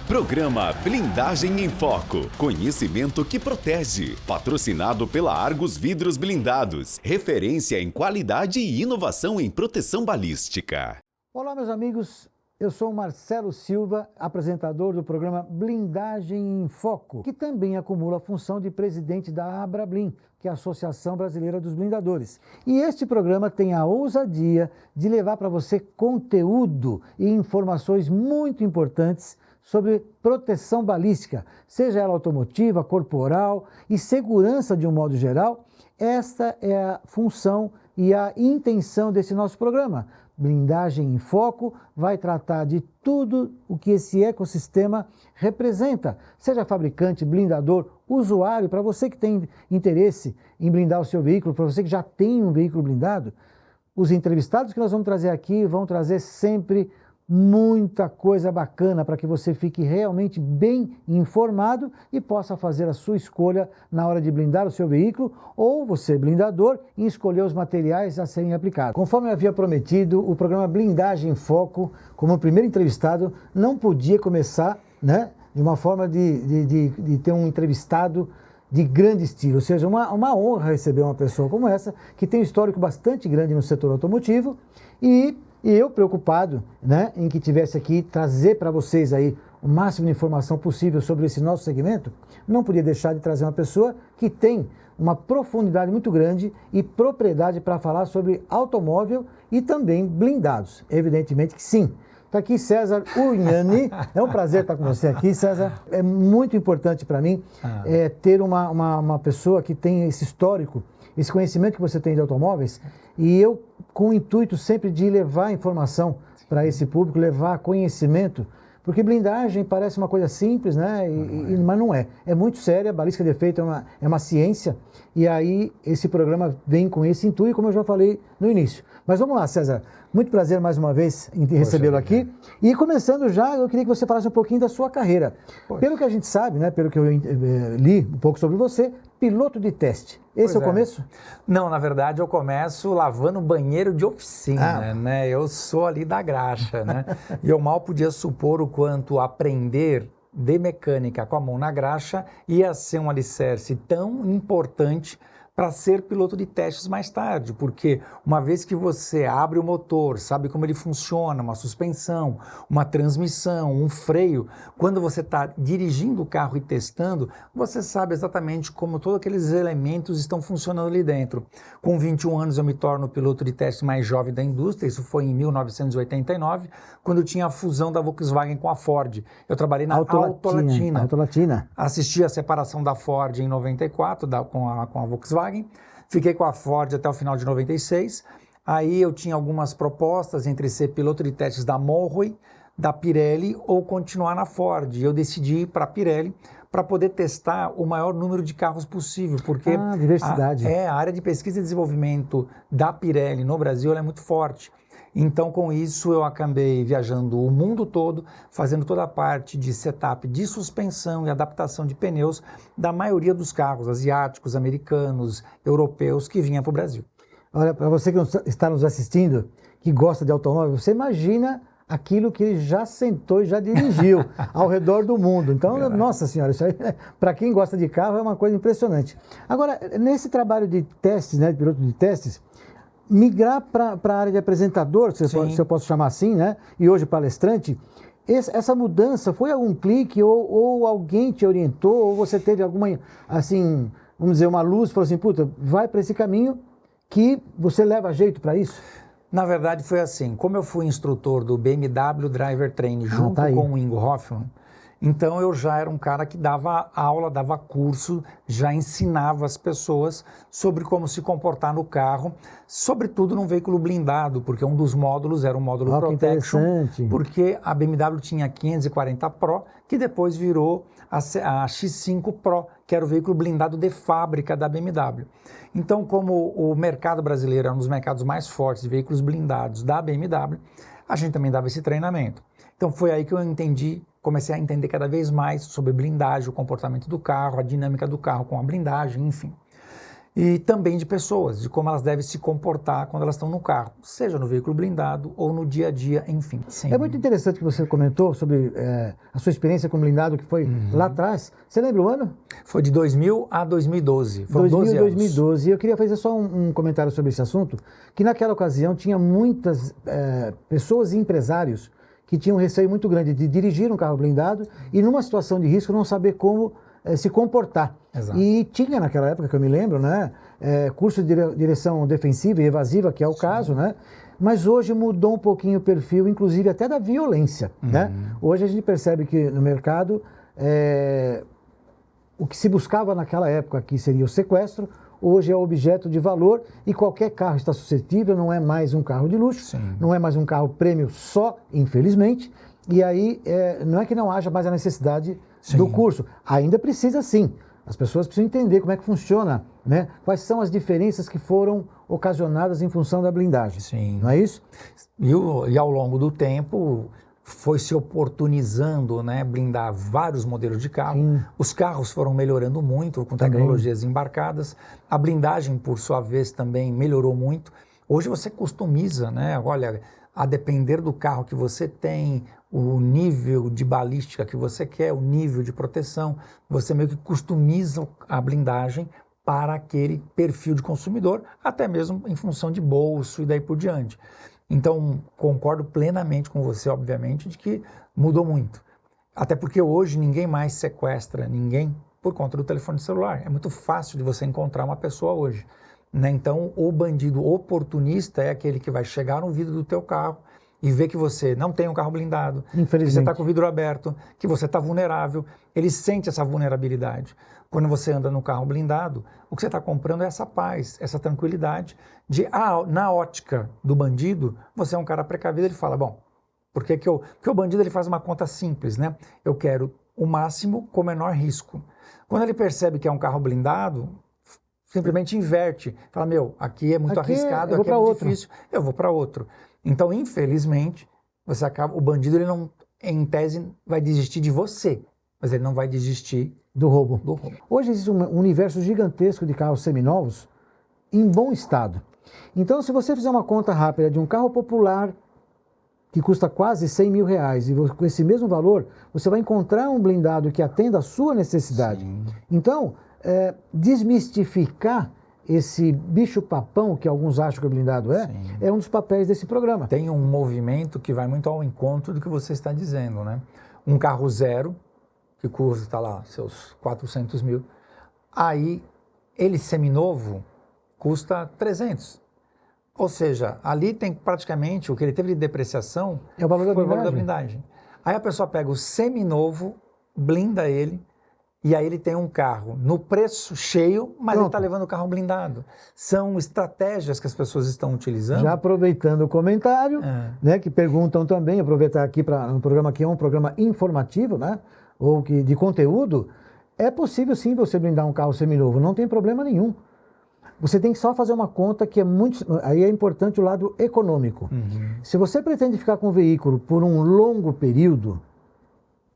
Programa Blindagem em Foco. Conhecimento que protege. Patrocinado pela Argos Vidros Blindados. Referência em qualidade e inovação em proteção balística. Olá, meus amigos. Eu sou o Marcelo Silva, apresentador do programa Blindagem em Foco, que também acumula a função de presidente da Abrablin, que é a Associação Brasileira dos Blindadores. E este programa tem a ousadia de levar para você conteúdo e informações muito importantes sobre proteção balística, seja ela automotiva, corporal e segurança de um modo geral. Esta é a função e a intenção desse nosso programa. Blindagem em Foco vai tratar de tudo o que esse ecossistema representa, seja fabricante, blindador, usuário, para você que tem interesse em blindar o seu veículo, para você que já tem um veículo blindado. Os entrevistados que nós vamos trazer aqui vão trazer sempre muita coisa bacana para que você fique realmente bem informado e possa fazer a sua escolha na hora de blindar o seu veículo ou você, blindador, em escolher os materiais a serem aplicados. Conforme eu havia prometido, o programa Blindagem em Foco, como primeiro entrevistado, não podia começar, de uma forma de ter um entrevistado de grande estilo, ou seja, uma honra receber uma pessoa como essa, que tem um histórico bastante grande no setor automotivo e eu preocupado, em que tivesse aqui trazer para vocês aí o máximo de informação possível sobre esse nosso segmento, não podia deixar de trazer uma pessoa que tem uma profundidade muito grande e propriedade para falar sobre automóvel e também blindados. Evidentemente que sim. Está aqui César Uriani, é um prazer estar com você aqui, César. É muito importante para mim ter uma pessoa que tem esse histórico, esse conhecimento que você tem de automóveis, e eu com o intuito sempre de levar informação para esse público, levar conhecimento, porque blindagem parece uma coisa simples, mas não é. É muito séria, a balística de efeito é uma ciência, e aí esse programa vem com esse intuito, como eu já falei no início. Mas vamos lá, César. Muito prazer mais uma vez em recebê-lo aqui. E começando já, eu queria que você falasse um pouquinho da sua carreira. Pelo que a gente sabe, pelo que eu li um pouco sobre você, piloto de teste. Esse é o começo? Não, na verdade eu começo lavando banheiro de oficina, Eu sou ali da graxa, E eu mal podia supor o quanto aprender de mecânica com a mão na graxa ia ser um alicerce tão importante para ser piloto de testes mais tarde, porque uma vez que você abre o motor, sabe como ele funciona, uma suspensão, uma transmissão, um freio, quando você está dirigindo o carro e testando, você sabe exatamente como todos aqueles elementos estão funcionando ali dentro. Com 21 anos eu me torno piloto de teste mais jovem da indústria, isso foi em 1989, quando tinha a fusão da Volkswagen com a Ford. Eu trabalhei na Autolatina. Assisti a separação da Ford em 94 com a Volkswagen. Fiquei com a Ford até o final de 96, aí eu tinha algumas propostas entre ser piloto de testes da Monroe, da Pirelli ou continuar na Ford. Eu decidi ir para a Pirelli para poder testar o maior número de carros possível, porque diversidade. A área de pesquisa e desenvolvimento da Pirelli no Brasil é muito forte. Então, com isso, eu acabei viajando o mundo todo, fazendo toda a parte de setup de suspensão e adaptação de pneus da maioria dos carros asiáticos, americanos, europeus que vinham para o Brasil. Olha, para você que está nos assistindo, que gosta de automóvel, você imagina aquilo que ele já sentou e já dirigiu ao redor do mundo. Então, nossa senhora, isso aí, para quem gosta de carro, é uma coisa impressionante. Agora, nesse trabalho de testes, de piloto de testes, migrar para a área de apresentador, se eu posso chamar assim, e hoje palestrante, essa mudança foi algum clique ou alguém te orientou, ou você teve alguma, assim, vamos dizer, uma luz, falou assim, puta, vai para esse caminho que você leva jeito para isso? Na verdade foi assim, como eu fui instrutor do BMW Driver Training junto com o Ingo Hoffman, então eu já era um cara que dava aula, dava curso, já ensinava as pessoas sobre como se comportar no carro, sobretudo num veículo blindado, porque um dos módulos era o módulo Protection, porque a BMW tinha 540 Pro, que depois virou a X5 Pro, que era o veículo blindado de fábrica da BMW. Então, como o mercado brasileiro é um dos mercados mais fortes de veículos blindados da BMW, a gente também dava esse treinamento. Então foi aí que eu comecei a entender cada vez mais sobre blindagem, o comportamento do carro, a dinâmica do carro com a blindagem, enfim. E também de pessoas, de como elas devem se comportar quando elas estão no carro, seja no veículo blindado ou no dia a dia, enfim. Sim. É muito interessante que você comentou sobre a sua experiência com blindado, que foi lá atrás. Você lembra o ano? Foi de 2000 a 2012, foram 12 anos. 2012. E eu queria fazer só um comentário sobre esse assunto, que naquela ocasião tinha muitas pessoas e empresários que tinham um receio muito grande de dirigir um carro blindado e numa situação de risco não saber como se comportar. Exato. E tinha naquela época, que eu me lembro, né, curso de direção defensiva e evasiva, que é o caso, né? Mas hoje mudou um pouquinho o perfil, inclusive até da violência, né? Hoje a gente percebe que no mercado o que se buscava naquela época, que seria o sequestro, hoje é objeto de valor e qualquer carro está suscetível, não é mais um carro de luxo, Sim. não é mais um carro prêmio só, infelizmente, e aí não é que não haja mais a necessidade do curso, ainda precisa sim. As pessoas precisam entender como é que funciona, né? Quais são as diferenças que foram ocasionadas em função da blindagem. Sim. Não é isso? E ao longo do tempo foi se oportunizando, né, blindar vários modelos de carro. Sim. Os carros foram melhorando muito com tecnologias embarcadas. A blindagem, por sua vez, também melhorou muito. Hoje você customiza, né? Olha, a depender do carro que você tem, o nível de balística que você quer, o nível de proteção, você meio que customiza a blindagem para aquele perfil de consumidor, até mesmo em função de bolso e daí por diante. Então, concordo plenamente com você, obviamente, de que mudou muito. Até porque hoje ninguém mais sequestra ninguém por conta do telefone celular. É muito fácil de você encontrar uma pessoa hoje, né? Então, o bandido oportunista é aquele que vai chegar no vidro do teu carro e ver que você não tem um carro blindado, que você está com o vidro aberto, que você está vulnerável. Ele sente essa vulnerabilidade. Quando você anda no carro blindado, o que você está comprando é essa paz, essa tranquilidade de, na ótica do bandido, você é um cara precavido. Ele fala, bom, porque o bandido ele faz uma conta simples, né? Eu quero o máximo com o menor risco. Quando ele percebe que é um carro blindado, simplesmente inverte. Fala, meu, aqui é muito arriscado, aqui é muito difícil, eu vou para outro. Então, infelizmente, o bandido, ele não, em tese, vai desistir de você, mas ele não vai desistir do roubo. Do roubo. Hoje existe um universo gigantesco de carros seminovos em bom estado. Então, se você fizer uma conta rápida de um carro popular que custa quase R$100 mil, e com esse mesmo valor, você vai encontrar um blindado que atenda à sua necessidade. Sim. Então, desmistificar esse bicho-papão que alguns acham que o blindado é um dos papéis desse programa. Tem um movimento que vai muito ao encontro do que você está dizendo, né? Um carro zero, que custa lá seus 400 mil, aí ele seminovo custa 300. Ou seja, ali tem praticamente o que ele teve de depreciação é o valor da blindagem. Aí a pessoa pega o seminovo, blinda ele, e aí ele tem um carro no preço cheio, mas ele está levando o carro blindado. São estratégias que as pessoas estão utilizando. Já aproveitando o comentário, né, que perguntam também, aproveitar aqui para um programa que é um programa informativo, né, ou que, de conteúdo, é possível sim você blindar um carro seminovo, não tem problema nenhum. Você tem que só fazer uma conta que é muito... Aí é importante o lado econômico. Se você pretende ficar com o veículo por um longo período,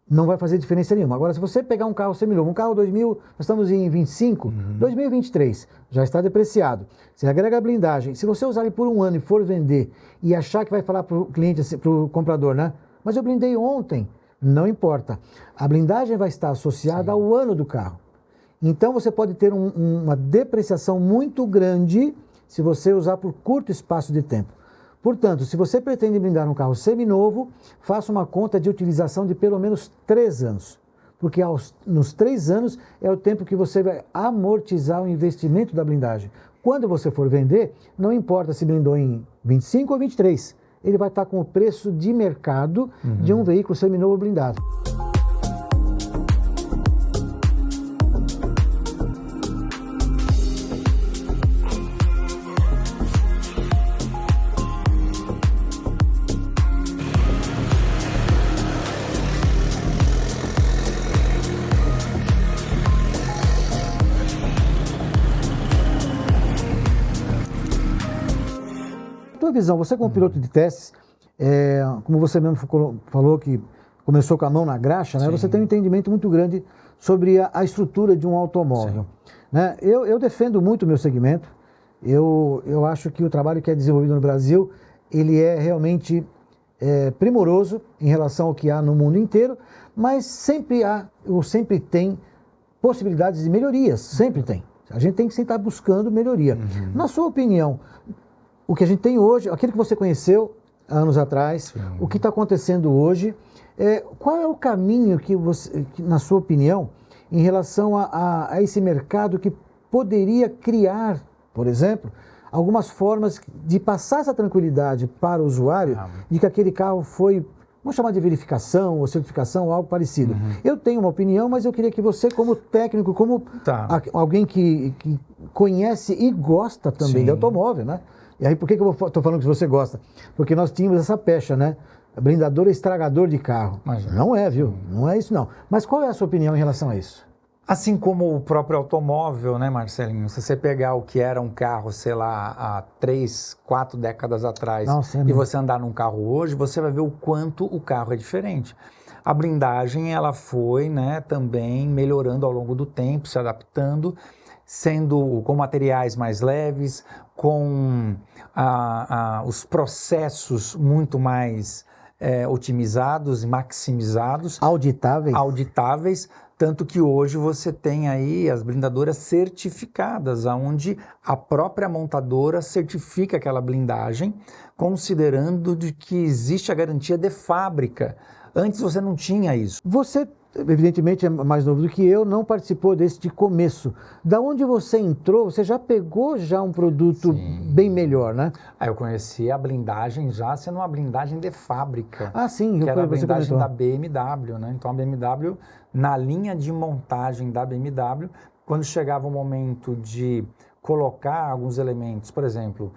não vai fazer diferença nenhuma. Agora, se você pegar um carro seminovo, um carro 2000, nós estamos em 25, 2023, já está depreciado. Você agrega a blindagem. Se você usar ele por um ano e for vender e achar que vai falar para o cliente, para o comprador, né? Mas eu blindei ontem. Não importa. A blindagem vai estar associada ao ano do carro. Então, você pode ter uma depreciação muito grande se você usar por curto espaço de tempo. Portanto, se você pretende blindar um carro seminovo, faça uma conta de utilização de pelo menos 3 anos. Porque nos 3 anos é o tempo que você vai amortizar o investimento da blindagem. Quando você for vender, não importa se blindou em 25 ou 23, ele vai estar com o preço de mercado de um veículo seminovo blindado. Tua visão, você como piloto de testes, como você mesmo falou que começou com a mão na graxa, né? Você tem um entendimento muito grande sobre a estrutura de um automóvel. Né? Eu defendo muito o meu segmento. Eu acho que o trabalho que é desenvolvido no Brasil, ele é realmente primoroso em relação ao que há no mundo inteiro, mas sempre há, ou sempre tem, possibilidades de melhorias, sempre tem. A gente tem que sempre estar buscando melhoria. Na sua opinião, o que a gente tem hoje, aquilo que você conheceu anos atrás, o que está acontecendo hoje, qual é o caminho que você, na sua opinião, em relação a esse mercado que poderia criar, por exemplo, algumas formas de passar essa tranquilidade para o usuário de que aquele carro foi, vamos chamar de verificação ou certificação, algo parecido. Eu tenho uma opinião, mas eu queria que você, como técnico, como alguém que conhece e gosta também de automóvel, né? E aí, por que eu estou falando que você gosta? Porque nós tínhamos essa pecha, né? Blindador é estragador de carro. Não é, viu? Não é isso, não. Mas qual é a sua opinião em relação a isso? Assim como o próprio automóvel, né, Marcelinho? Se você pegar o que era um carro, sei lá, há 3, 4 décadas atrás, e você andar num carro hoje, você vai ver o quanto o carro é diferente. A blindagem, ela foi, né, também melhorando ao longo do tempo, se adaptando, sendo com materiais mais leves, com os processos muito mais otimizados e maximizados. Auditáveis. Tanto que hoje você tem aí as blindadoras certificadas, onde a própria montadora certifica aquela blindagem, considerando de que existe a garantia de fábrica. Antes você não tinha isso. Você, evidentemente, é mais novo do que eu, não participou desse de começo. Da onde você entrou, você já pegou um produto bem melhor, né? Eu conheci a blindagem já sendo uma blindagem de fábrica. Sim. Que era a blindagem da BMW, né? Então a BMW, na linha de montagem da BMW, quando chegava o momento de colocar alguns elementos, por exemplo,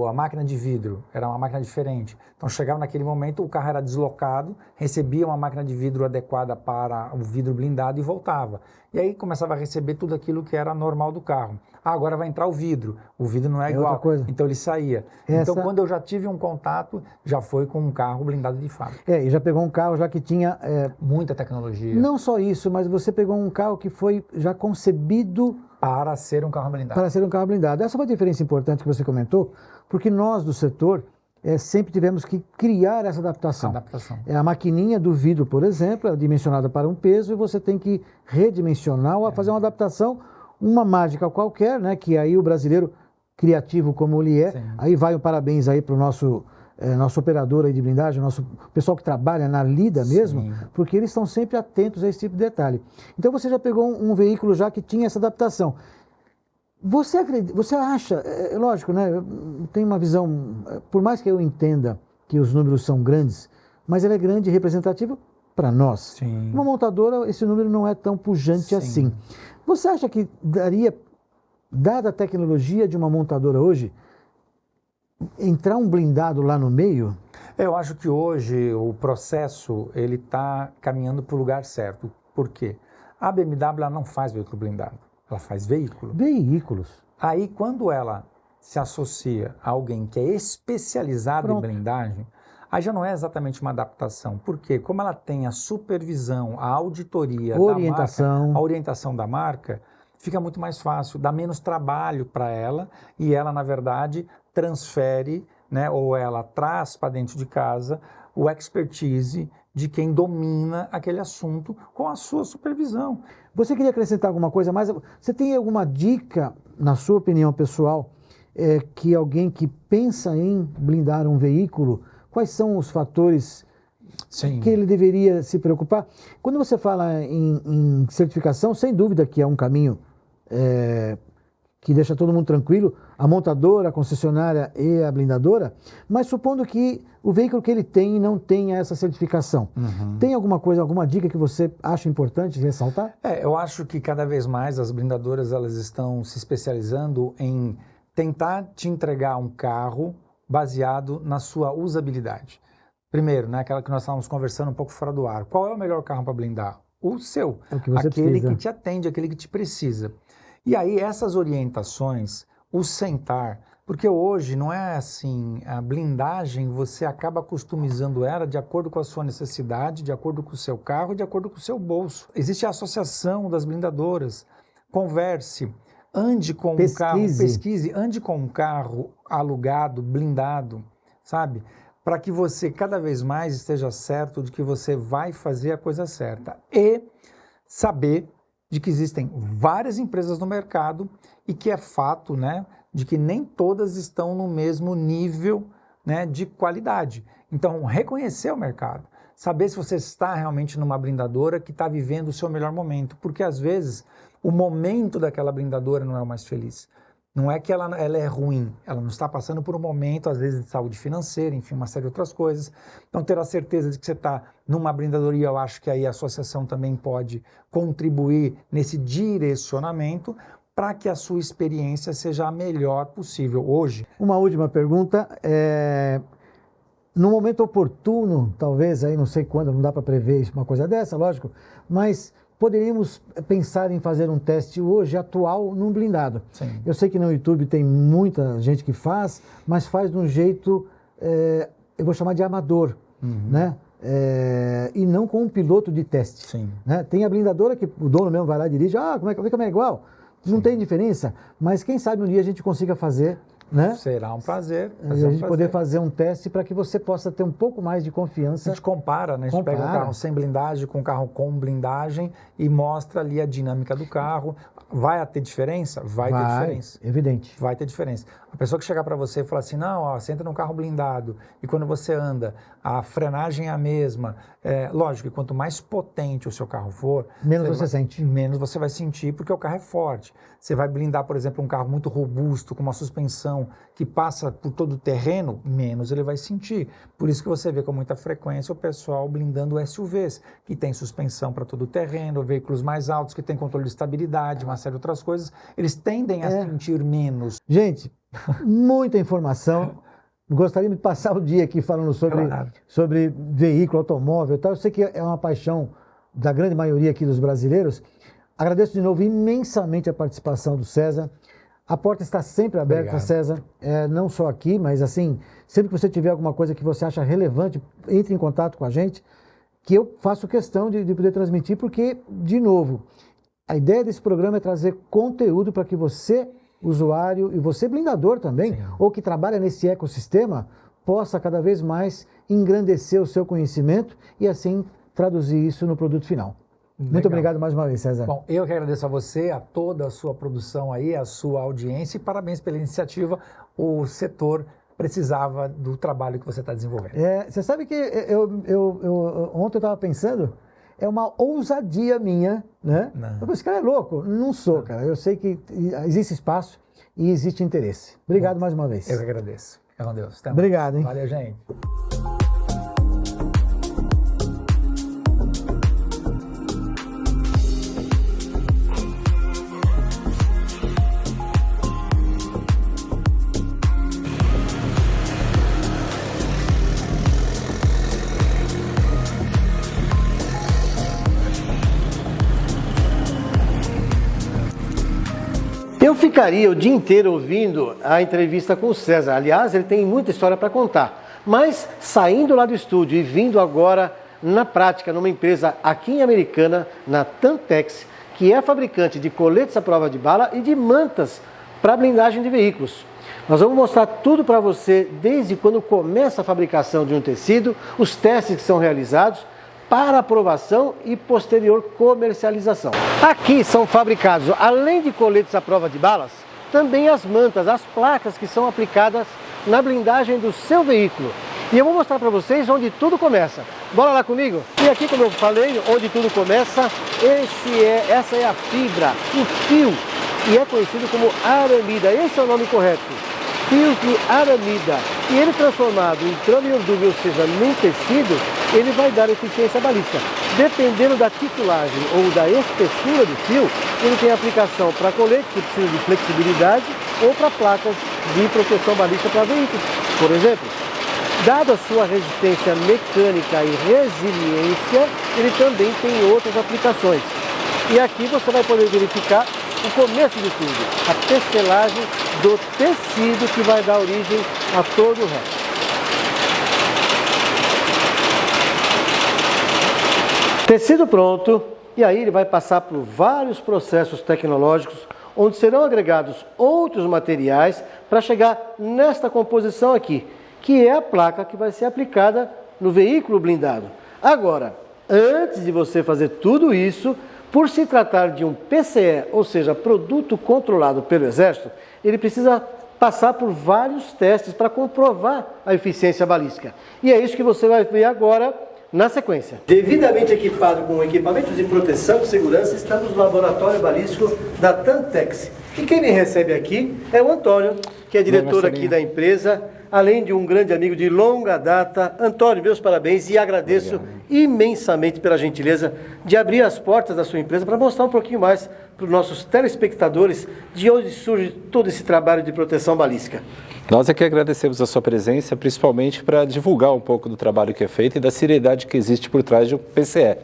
a máquina de vidro era uma máquina diferente. Então chegava naquele momento, o carro era deslocado, recebia uma máquina de vidro adequada para o vidro blindado e voltava. E aí começava a receber tudo aquilo que era normal do carro. Agora vai entrar o vidro não é igual, então ele saía. Então quando eu já tive um contato, já foi com um carro blindado de fábrica. E já pegou um carro já que tinha... muita tecnologia. Não só isso, mas você pegou um carro que foi já concebido... Para ser um carro blindado. Essa é uma diferença importante que você comentou, porque nós do setor sempre tivemos que criar essa adaptação. A maquininha do vidro, por exemplo, é dimensionada para um peso e você tem que redimensionar ou fazer uma adaptação, uma mágica qualquer, né? Que aí o brasileiro, criativo como ele é, aí vai o parabéns aí para o nosso operador aí de blindagem, nosso pessoal que trabalha na lida mesmo, porque eles estão sempre atentos a esse tipo de detalhe. Então você já pegou um veículo já que tinha essa adaptação. Você acha, lógico, né? Eu tenho uma visão, por mais que eu entenda que os números são grandes, mas ela é grande e representativa para nós. Uma montadora, esse número não é tão pujante assim. Você acha que daria, dada a tecnologia de uma montadora hoje, entrar um blindado lá no meio? Eu acho que hoje o processo ele está caminhando para o lugar certo. Por quê? A BMW ela não faz veículo blindado, ela faz veículos. Aí quando ela se associa a alguém que é especializado em blindagem, aí já não é exatamente uma adaptação. Por quê? Como ela tem a supervisão, a auditoria da marca, a orientação da marca, fica muito mais fácil, dá menos trabalho para ela e ela, na verdade, transfere, né, ou ela traz para dentro de casa o expertise de quem domina aquele assunto com a sua supervisão. Você queria acrescentar alguma coisa mais? Você tem alguma dica, na sua opinião pessoal, que alguém que pensa em blindar um veículo, quais são os fatores que ele deveria se preocupar? Quando você fala em certificação, sem dúvida que é um caminho que deixa todo mundo tranquilo, a montadora, a concessionária e a blindadora, mas supondo que o veículo que ele tem não tenha essa certificação. Tem alguma coisa, alguma dica que você acha importante ressaltar? Eu acho que cada vez mais as blindadoras elas estão se especializando em tentar te entregar um carro baseado na sua usabilidade. Primeiro, né, aquela que nós estávamos conversando um pouco fora do ar. Qual é o melhor carro para blindar? O seu. Aquele que te atende, aquele que te precisa. E aí essas orientações, o sentar, Porque hoje não é assim, a blindagem você acaba customizando ela de acordo com a sua necessidade, de acordo com o seu carro, de acordo com o seu bolso. Existe a associação das blindadoras. Converse, ande com um carro, pesquise, ande com um carro alugado, blindado, sabe? Para que você cada vez mais esteja certo de que você vai fazer a coisa certa. E saber de que existem várias empresas no mercado e que é fato, né, de que nem todas estão no mesmo nível, né, de qualidade. Então, reconhecer o mercado, saber se você está realmente numa blindadora que está vivendo o seu melhor momento, porque às vezes o momento daquela blindadora não é o mais feliz. Não é que ela é ruim, ela não está passando por um momento, às vezes, de saúde financeira, enfim, uma série de outras coisas. Então, ter a certeza de que você está numa blindadoria, eu acho que aí a associação também pode contribuir nesse direcionamento para que a sua experiência seja a melhor possível hoje. Uma última pergunta, no momento oportuno, talvez, aí não sei quando, não dá para prever uma coisa dessa, lógico, mas poderíamos pensar em fazer um teste hoje, atual, num blindado. Sim. Eu sei que no YouTube tem muita gente que faz, mas faz de um jeito, eu vou chamar de amador, né? E não com um piloto de teste. Sim. Né? Tem a blindadora que o dono mesmo vai lá e dirige, como é igual? Não Sim. tem diferença, mas quem sabe um dia a gente consiga fazer, né? Será um prazer. A gente poder fazer um teste para que você possa ter um pouco mais de confiança. A gente compara, né? A gente pega um carro sem blindagem com um carro com blindagem e mostra ali a dinâmica do carro. Vai ter diferença? Vai ter diferença. Evidente. Vai ter diferença. A pessoa que chegar para você e falar assim, não, ó, você entra num carro blindado e quando você anda, a frenagem é a mesma. Lógico que quanto mais potente o seu carro for, menos você sente. Menos você vai sentir porque o carro é forte. Você vai blindar, por exemplo, um carro muito robusto, com uma suspensão que passa por todo o terreno, menos ele vai sentir. Por isso que você vê com muita frequência o pessoal blindando SUVs, que tem suspensão para todo o terreno, veículos mais altos, que tem controle de estabilidade, uma série de outras coisas. Eles tendem a sentir menos. Gente, muita informação. Gostaria de passar o dia aqui falando sobre veículo, automóvel e tal. Eu sei que é uma paixão da grande maioria aqui dos brasileiros. Agradeço de novo imensamente a participação do César. A porta está sempre aberta, obrigado. César, não só aqui, mas assim, sempre que você tiver alguma coisa que você acha relevante, entre em contato com a gente, que eu faço questão de poder transmitir, porque, de novo, a ideia desse programa é trazer conteúdo para que você, usuário, e você blindador também, sim, ou que trabalha nesse ecossistema, possa cada vez mais engrandecer o seu conhecimento e assim traduzir isso no produto final. Legal. Muito obrigado mais uma vez, César. Bom, eu que agradeço a você, a toda a sua produção aí, a sua audiência e parabéns pela iniciativa. O setor precisava do trabalho que você está desenvolvendo. Você sabe que ontem eu estava pensando, é uma ousadia minha, né? Esse cara é louco. Não sou, cara. Eu sei que existe espaço e existe interesse. Obrigado mais uma vez. Eu que agradeço. Fica com Deus. Até mais. Obrigado, hein? Valeu, gente. Eu ficaria o dia inteiro ouvindo a entrevista com o César. Aliás, ele tem muita história para contar. Mas saindo lá do estúdio e vindo agora na prática numa empresa aqui em Americana, na Tantex, que é fabricante de coletes à prova de bala e de mantas para blindagem de veículos. Nós vamos mostrar tudo para você, desde quando começa a fabricação de um tecido, os testes que são realizados, para aprovação e posterior comercialização. Aqui são fabricados, além de coletes à prova de balas, também as mantas, as placas que são aplicadas na blindagem do seu veículo. E eu vou mostrar para vocês onde tudo começa. Bora lá comigo? E aqui, como eu falei, onde tudo começa, essa é a fibra, o fio, que é conhecido como aramida. Esse é o nome correto. Fios de aramida. E ele transformado em tramiordube, ou seja, num tecido, ele vai dar eficiência balística. Dependendo da titulagem ou da espessura do fio, ele tem aplicação para coletes que precisam de flexibilidade ou para placas de proteção balística para veículos, por exemplo. Dada a sua resistência mecânica e resiliência, ele também tem outras aplicações. E aqui você vai poder verificar o começo de tudo, a tecelagem do tecido que vai dar origem a todo o resto. Tecido pronto, e aí ele vai passar por vários processos tecnológicos, onde serão agregados outros materiais para chegar nesta composição aqui, que é a placa que vai ser aplicada no veículo blindado. Agora, antes de você fazer tudo isso, por se tratar de um PCE, ou seja, produto controlado pelo Exército, ele precisa passar por vários testes para comprovar a eficiência balística. E é isso que você vai ver agora na sequência. Devidamente equipado com equipamentos de proteção e segurança, estamos no laboratório balístico da Tantex. E quem me recebe aqui é o Antônio, que é diretor aqui da empresa, além de um grande amigo de longa data. Antônio, meus parabéns e agradeço imensamente pela gentileza de abrir as portas da sua empresa para mostrar um pouquinho mais para os nossos telespectadores de onde surge todo esse trabalho de proteção balística. Nós é que agradecemos a sua presença, principalmente para divulgar um pouco do trabalho que é feito e da seriedade que existe por trás do PCE.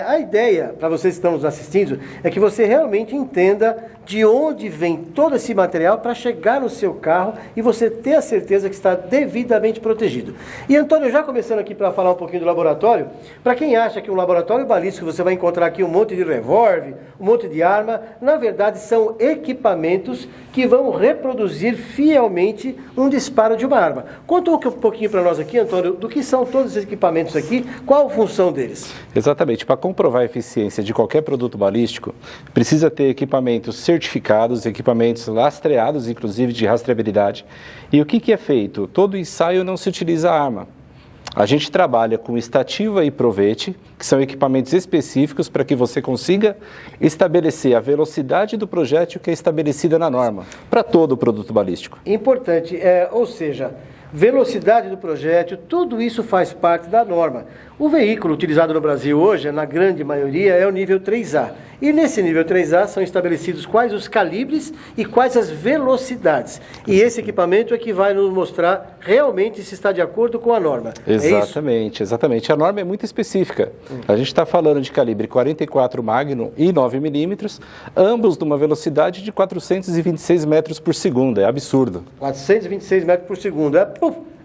A ideia, para vocês que estão nos assistindo, é que você realmente entenda de onde vem todo esse material para chegar no seu carro e você ter a certeza que está devidamente protegido. E Antônio, já começando aqui para falar um pouquinho do laboratório, para quem acha que um laboratório balístico você vai encontrar aqui um monte de revólver, um monte de arma, na verdade são equipamentos que vão reproduzir fielmente um disparo de uma arma. Conta um pouquinho para nós aqui, Antônio, do que são todos esses equipamentos aqui, qual a função deles? Exatamente. Para comprovar a eficiência de qualquer produto balístico, precisa ter equipamentos certificados, equipamentos lastreados, inclusive de rastreabilidade. E o que é feito? Todo ensaio não se utiliza arma. A gente trabalha com estativa e provete, que são equipamentos específicos para que você consiga estabelecer a velocidade do projétil que é estabelecida na norma, para todo o produto balístico. Importante, ou seja, velocidade do projétil, tudo isso faz parte da norma. O veículo utilizado no Brasil hoje, na grande maioria, é o nível 3A. E nesse nível 3A são estabelecidos quais os calibres e quais as velocidades. E esse equipamento é que vai nos mostrar realmente se está de acordo com a norma. Exatamente, exatamente. A norma é muito específica. A gente está falando de calibre 44 Magnum e 9 milímetros, ambos numa velocidade de 426 metros por segundo. É absurdo. 426 metros por segundo.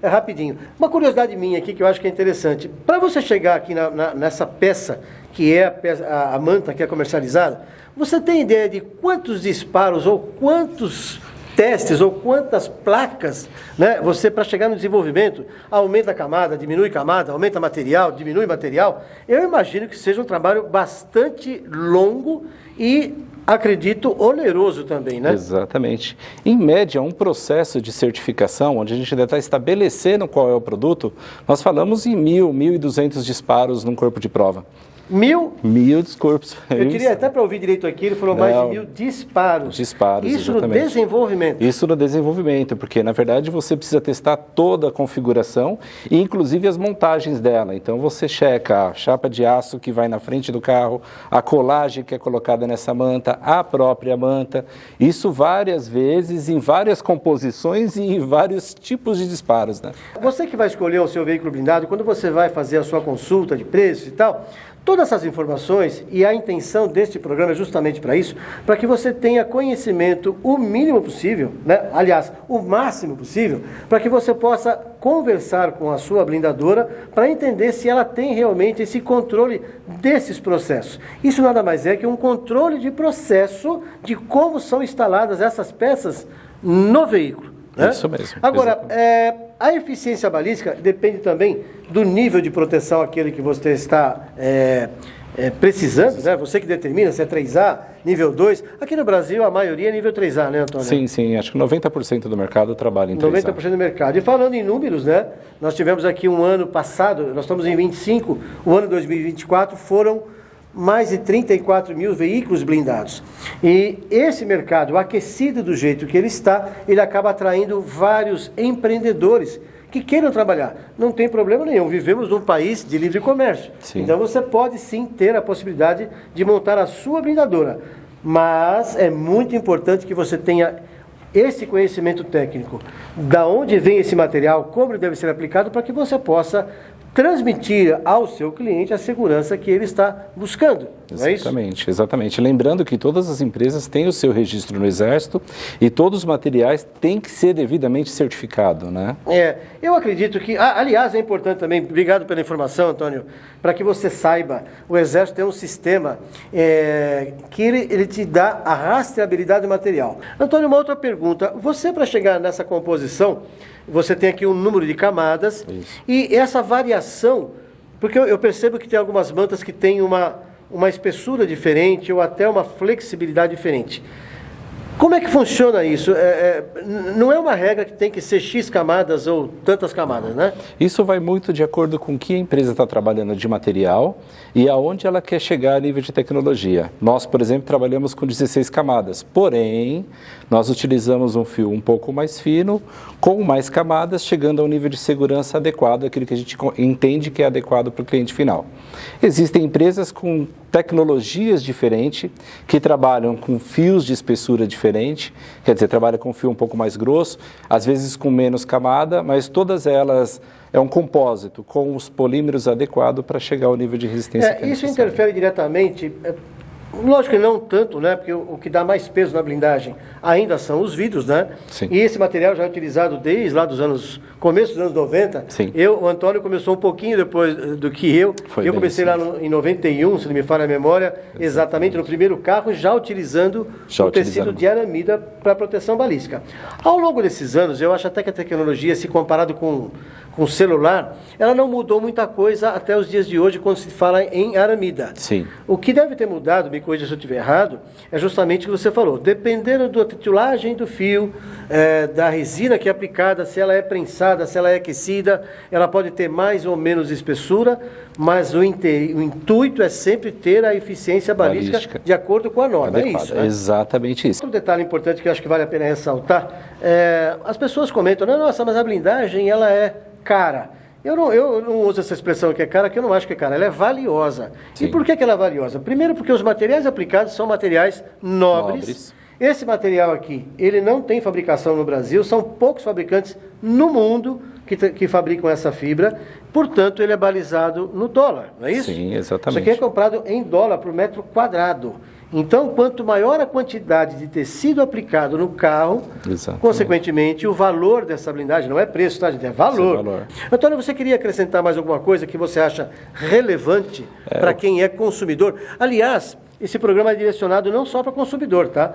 É rapidinho. Uma curiosidade minha aqui que eu acho que é interessante. Para você chegar aqui nessa peça, que é a manta que é comercializada, você tem ideia de quantos disparos ou quantos testes ou quantas placas, né, você para chegar no desenvolvimento, aumenta a camada, diminui camada, aumenta material, diminui material? Eu imagino que seja um trabalho bastante longo e acredito oneroso também, né? Exatamente. Em média, um processo de certificação, onde a gente ainda está estabelecendo qual é o produto, nós falamos em 1.200 disparos num corpo de prova. 1.000 corpos. Eu queria até para ouvir direito aqui, ele falou mais de 1.000 disparos. Disparos, isso exatamente. No desenvolvimento. Isso no desenvolvimento, porque na verdade você precisa testar toda a configuração e inclusive as montagens dela. Então você checa a chapa de aço que vai na frente do carro, a colagem que é colocada nessa manta, a própria manta. Isso várias vezes, em várias composições e em vários tipos de disparos, né? Você que vai escolher o seu veículo blindado, quando você vai fazer a sua consulta de preços e tal, todas essas informações, e a intenção deste programa é justamente para isso, para que você tenha conhecimento o mínimo possível, né? Aliás, o máximo possível, para que você possa conversar com a sua blindadora para entender se ela tem realmente esse controle desses processos. Isso nada mais é que um controle de processo de como são instaladas essas peças no veículo. Né? Isso mesmo. Agora, a eficiência balística depende também do nível de proteção aquele que você está precisando, né? Você que determina se é 3A, nível 2. Aqui no Brasil, a maioria é nível 3A, né, Antônio? Sim, sim. Acho que 90% do mercado trabalha em 3A. 90% do mercado. E falando em números, né? Nós tivemos aqui um ano passado, nós estamos em 25, o ano 2024 foram mais de 34 mil veículos blindados. E esse mercado, aquecido do jeito que ele está, ele acaba atraindo vários empreendedores que queiram trabalhar. Não tem problema nenhum, vivemos num país de livre comércio. Sim. Então você pode sim ter a possibilidade de montar a sua blindadora. Mas é muito importante que você tenha esse conhecimento técnico. Da onde vem esse material, como ele deve ser aplicado, para que você possa transmitir ao seu cliente a segurança que ele está buscando. Não é isso? Exatamente, exatamente. Lembrando que todas as empresas têm o seu registro no Exército e todos os materiais têm que ser devidamente certificados, né? Eu acredito que, aliás, é importante também, obrigado pela informação, Antônio, para que você saiba, o Exército tem um sistema que ele te dá a rastreabilidade do material. Antônio, uma outra pergunta, você para chegar nessa composição, você tem aqui um número de camadas. Isso. E essa variação, porque eu percebo que tem algumas mantas que têm uma espessura diferente ou até uma flexibilidade diferente. Como é que funciona isso? Não é uma regra que tem que ser X camadas ou tantas camadas, né? Isso vai muito de acordo com o que a empresa está trabalhando de material e aonde ela quer chegar a nível de tecnologia. Nós, por exemplo, trabalhamos com 16 camadas, porém, nós utilizamos um fio um pouco mais fino, com mais camadas, chegando a um nível de segurança adequado, aquilo que a gente entende que é adequado para o cliente final. Existem empresas com tecnologias diferentes, que trabalham com fios de espessura diferente, quer dizer, trabalham com fio um pouco mais grosso, às vezes com menos camada, mas todas elas é um compósito com os polímeros adequados para chegar ao nível de resistência que é isso necessário. interfere diretamente, lógico que não tanto, né? Porque o que dá mais peso na blindagem ainda são os vidros, né? Sim. E esse material já é utilizado desde lá começo dos anos 90. Sim. O Antônio começou um pouquinho depois do que eu. Eu comecei lá em 91, se não me falha a memória, exatamente no primeiro carro, já utilizando o tecido de aramida para proteção balística. Ao longo desses anos, eu acho até que a tecnologia, se comparado com o celular, ela não mudou muita coisa até os dias de hoje, quando se fala em aramida. Sim. O que deve ter mudado, me corrija se eu estiver errado, é justamente o que você falou. Dependendo da titulagem do fio, da resina que é aplicada, se ela é prensada, se ela é aquecida, ela pode ter mais ou menos espessura, mas o intuito é sempre ter a eficiência balística de acordo com a norma. Adequada. É isso, né? Exatamente isso. Outro detalhe importante que eu acho que vale a pena ressaltar, as pessoas comentam, nossa, mas a blindagem ela é cara. Eu não uso essa expressão que é cara, que eu não acho que é cara, ela é valiosa. Sim. E por que ela é valiosa? Primeiro porque os materiais aplicados são materiais nobres. Esse material aqui, ele não tem fabricação no Brasil, são poucos fabricantes no mundo que fabricam essa fibra, portanto ele é balizado no dólar, não é isso? Sim, exatamente. Isso aqui é comprado em dólar por metro quadrado. Então, quanto maior a quantidade de tecido aplicado no carro, consequentemente, o valor dessa blindagem, não é preço, tá, gente? É valor. Antônio, você queria acrescentar mais alguma coisa que você acha relevante para quem é consumidor? Aliás, esse programa é direcionado não só para consumidor, tá?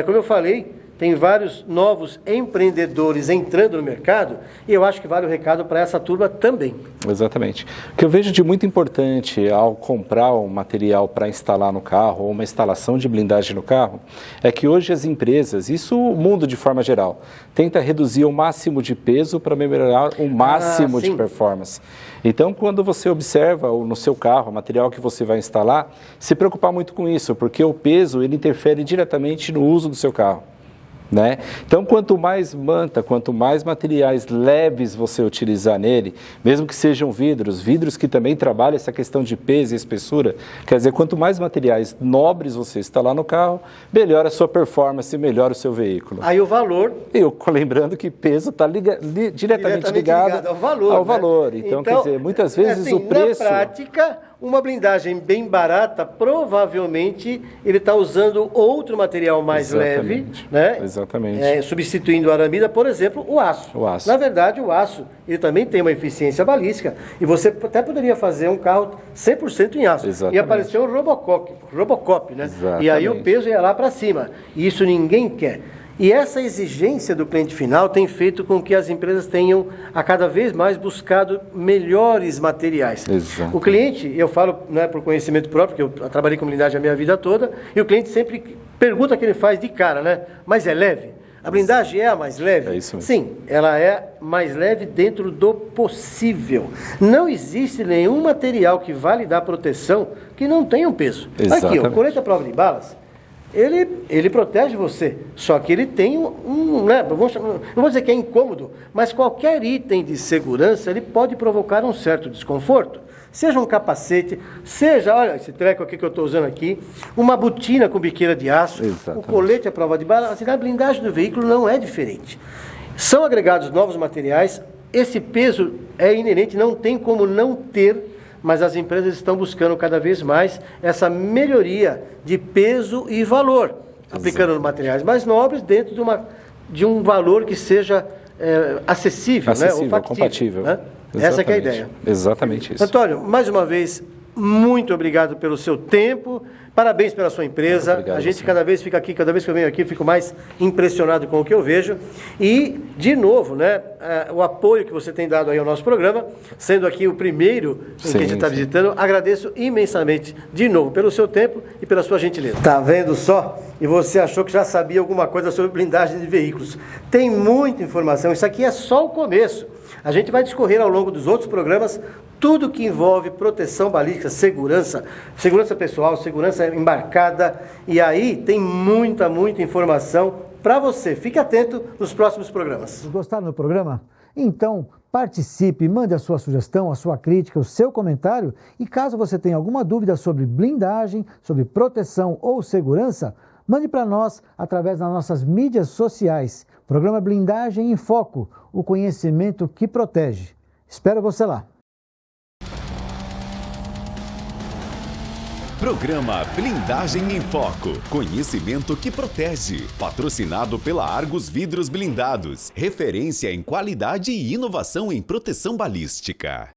Como eu falei, tem vários novos empreendedores entrando no mercado e eu acho que vale o recado para essa turma também. Exatamente. O que eu vejo de muito importante ao comprar um material para instalar no carro ou uma instalação de blindagem no carro é que hoje as empresas, isso o mundo de forma geral, tenta reduzir o máximo de peso para melhorar o máximo de performance. Então, quando você observa no seu carro o material que você vai instalar, se preocupar muito com isso, porque o peso ele interfere diretamente no uso do seu carro. Né? Então, quanto mais manta, quanto mais materiais leves você utilizar nele, mesmo que sejam vidros que também trabalham essa questão de peso e espessura, quer dizer, quanto mais materiais nobres você instalar no carro, melhora a sua performance, melhora o seu veículo. Aí o valor... Lembrando que peso está diretamente ligado ao valor. Né? Então, quer dizer, muitas vezes o preço... Na prática, uma blindagem bem barata, provavelmente ele está usando outro material mais leve, né? Exatamente. Substituindo a aramida, por exemplo, o aço. Na verdade, o aço ele também tem uma eficiência balística e você até poderia fazer um carro 100% em aço. Exatamente. E apareceu o Robocop, né? Exatamente. E aí o peso ia lá para cima. E isso ninguém quer. E essa exigência do cliente final tem feito com que as empresas tenham a cada vez mais buscado melhores materiais. Exato. O cliente, eu falo por conhecimento próprio, porque eu trabalhei com blindagem a minha vida toda, e o cliente sempre pergunta o que ele faz de cara, né? Mas é leve? A blindagem é a mais leve? É isso mesmo. Sim, ela é mais leve dentro do possível. Não existe nenhum material que vá lhe dar proteção que não tenha um peso. Exatamente. Aqui, o colete à prova de balas, ele protege você, só que ele tem não vou dizer que é incômodo, mas qualquer item de segurança, ele pode provocar um certo desconforto. Seja um capacete, seja, olha, esse treco aqui que eu estou usando aqui, uma botina com biqueira de aço, o colete à prova de bala, assim, a blindagem do veículo não é diferente. São agregados novos materiais, esse peso é inerente, não tem como não ter, mas as empresas estão buscando cada vez mais essa melhoria de peso e valor, aplicando materiais mais nobres dentro de um valor que seja acessível, né? Ou factível, compatível. Né? Essa que é a ideia. Exatamente isso. Antônio, mais uma vez, muito obrigado pelo seu tempo, parabéns pela sua empresa. Obrigado, a gente cada vez fica aqui, cada vez que eu venho aqui, fico mais impressionado com o que eu vejo. E, de novo, né, o apoio que você tem dado aí ao nosso programa, sendo aqui o primeiro que a gente está visitando, agradeço imensamente, de novo, pelo seu tempo e pela sua gentileza. Tá vendo só? E você achou que já sabia alguma coisa sobre blindagem de veículos. Tem muita informação, isso aqui é só o começo. A gente vai discorrer ao longo dos outros programas tudo que envolve proteção balística, segurança pessoal, segurança embarcada. E aí tem muita informação para você. Fique atento nos próximos programas. Gostaram do programa? Então, participe, mande a sua sugestão, a sua crítica, o seu comentário. E caso você tenha alguma dúvida sobre blindagem, sobre proteção ou segurança, mande para nós através das nossas mídias sociais. Programa Blindagem em Foco, o conhecimento que protege. Espero você lá. Programa Blindagem em Foco. Conhecimento que protege. Patrocinado pela Argus Vidros Blindados. Referência em qualidade e inovação em proteção balística.